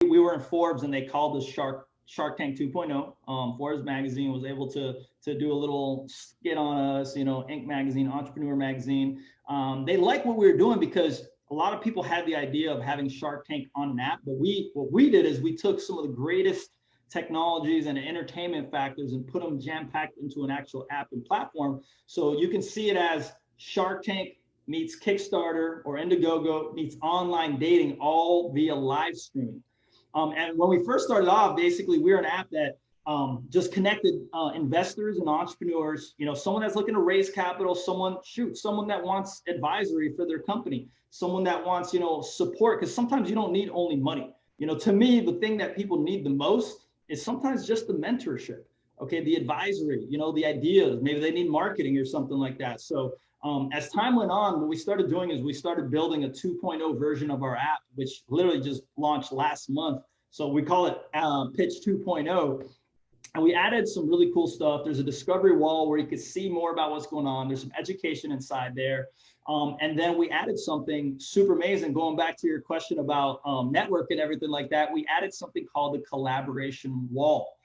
we were in Forbes and they called us Shark Tank 2.0. Forbes magazine was able to do a little skit on us, you know, Inc. magazine, Entrepreneur magazine. They liked what we were doing because a lot of people had the idea of having Shark Tank on an app, but what we did is we took some of the greatest technologies and entertainment factors and put them jam-packed into an actual app and platform. So you can see it as Shark Tank meets Kickstarter or Indiegogo meets online dating, all via live streaming. And when we first started off, basically we're an app that just connected investors and entrepreneurs, you know, someone that's looking to raise capital, someone that wants advisory for their company, someone that wants, you know, support, because sometimes you don't need only money. You know, to me, the thing that people need the most is sometimes just the mentorship, okay, the advisory, you know, the ideas, maybe they need marketing or something like that. So as time went on, what we started doing is we started building a 2.0 version of our app, which literally just launched last month. So we call it Pitch 2.0. And we added some really cool stuff. There's a discovery wall where you could see more about what's going on. There's some education inside there. And then we added something super amazing, going back to your question about network and everything like that. We added something called the collaboration wall.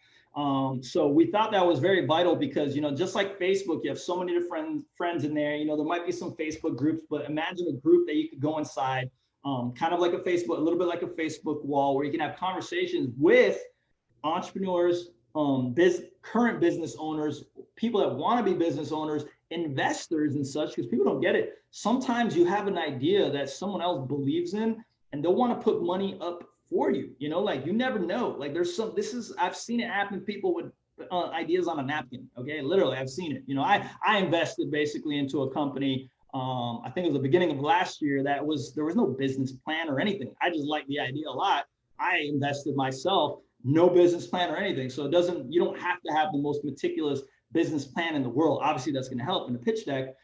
So we thought that was very vital because, you know, just like Facebook, you have so many different friends in there. You know, there might be some Facebook groups, but imagine a group that you could go inside, kind of like a Facebook, a little bit like a Facebook wall, where you can have conversations with entrepreneurs, current business owners, people that want to be business owners, investors and such, because people don't get it. Sometimes you have an idea that someone else believes in and they'll want to put money up for you, you know, like you never know. Like I've seen it happen, people with ideas on a napkin. Okay, literally, I've seen it. You know, I invested basically into a company. I think it was the beginning of last year. There was no business plan or anything. I just liked the idea a lot. I invested myself, no business plan or anything. So you don't have to have the most meticulous business plan in the world. Obviously, that's going to help in the pitch deck.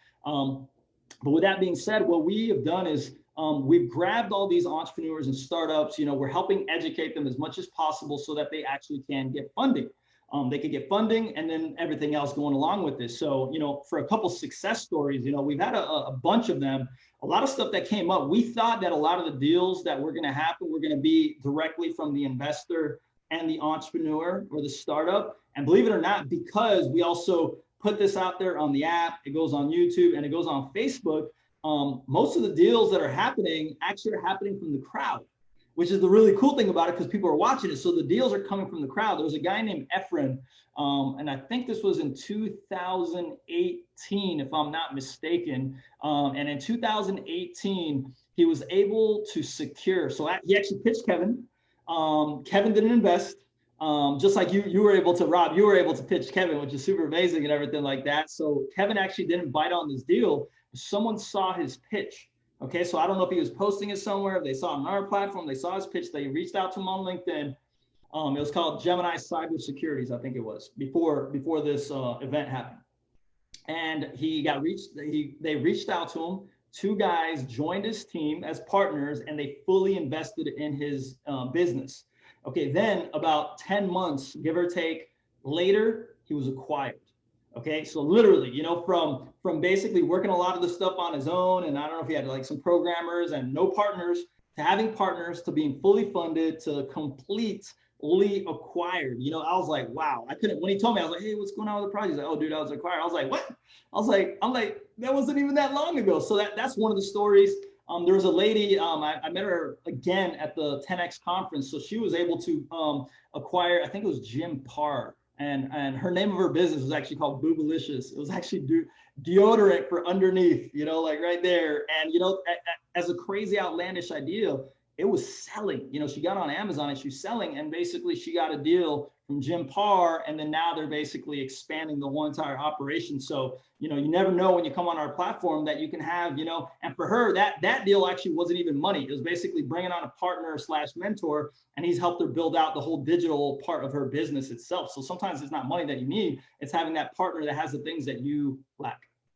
But with that being said, what we have done is we've grabbed all these entrepreneurs and startups. You know, we're helping educate them as much as possible so that they actually can get funding. They could get funding and then everything else going along with this. So, you know, for a couple success stories, you know, we've had a bunch of them, a lot of stuff that came up. We thought that a lot of the deals that were going to happen were going to be directly from the investor and the entrepreneur or the startup. And believe it or not, because we also put this out there on the app, it goes on YouTube and it goes on Facebook. Most of the deals that are happening actually are happening from the crowd, which is the really cool thing about it because people are watching it. So the deals are coming from the crowd. There was a guy named Efren, and I think this was in 2018, if I'm not mistaken. And in 2018, he was able to secure, so he actually pitched Kevin. Kevin didn't invest. Just like you were able to, Rob, you were able to pitch Kevin, which is super amazing and everything like that. So Kevin actually didn't bite on this deal. Someone saw his pitch. Okay, so I don't know if he was posting it somewhere, if they saw it on our platform, they saw his pitch, they reached out to him on LinkedIn. It was called Gemini Cyber Securities, I think it was, before this event happened. And they reached out to him. Two guys joined his team as partners and they fully invested in his business. Okay, then about 10 months, give or take, later, he was acquired. Okay, so literally, you know, from basically working a lot of the stuff on his own, and I don't know if he had like some programmers and no partners, to having partners, to being fully funded, to completely acquired. You know, I was like, wow, when he told me, I was like, hey, what's going on with the project? He's like, oh, dude, I was acquired. I was like, what? I'm like, that wasn't even that long ago. So that's one of the stories. There was a lady, I met her again at the 10X conference. So she was able to acquire, I think it was Jim Parr. And her name of her business was actually called Boobalicious. It was actually deodorant for underneath, you know, like right there. And, you know, as a crazy outlandish idea, it was selling. You know, she got on Amazon and she's selling, and basically she got a deal from Jim Parr, and then now they're basically expanding the whole entire operation. So, you know, you never know when you come on our platform that you can have, you know, and for her, that deal actually wasn't even money. It was basically bringing on a partner / mentor, and he's helped her build out the whole digital part of her business itself. So sometimes it's not money that you need, it's having that partner that has the things that you lack.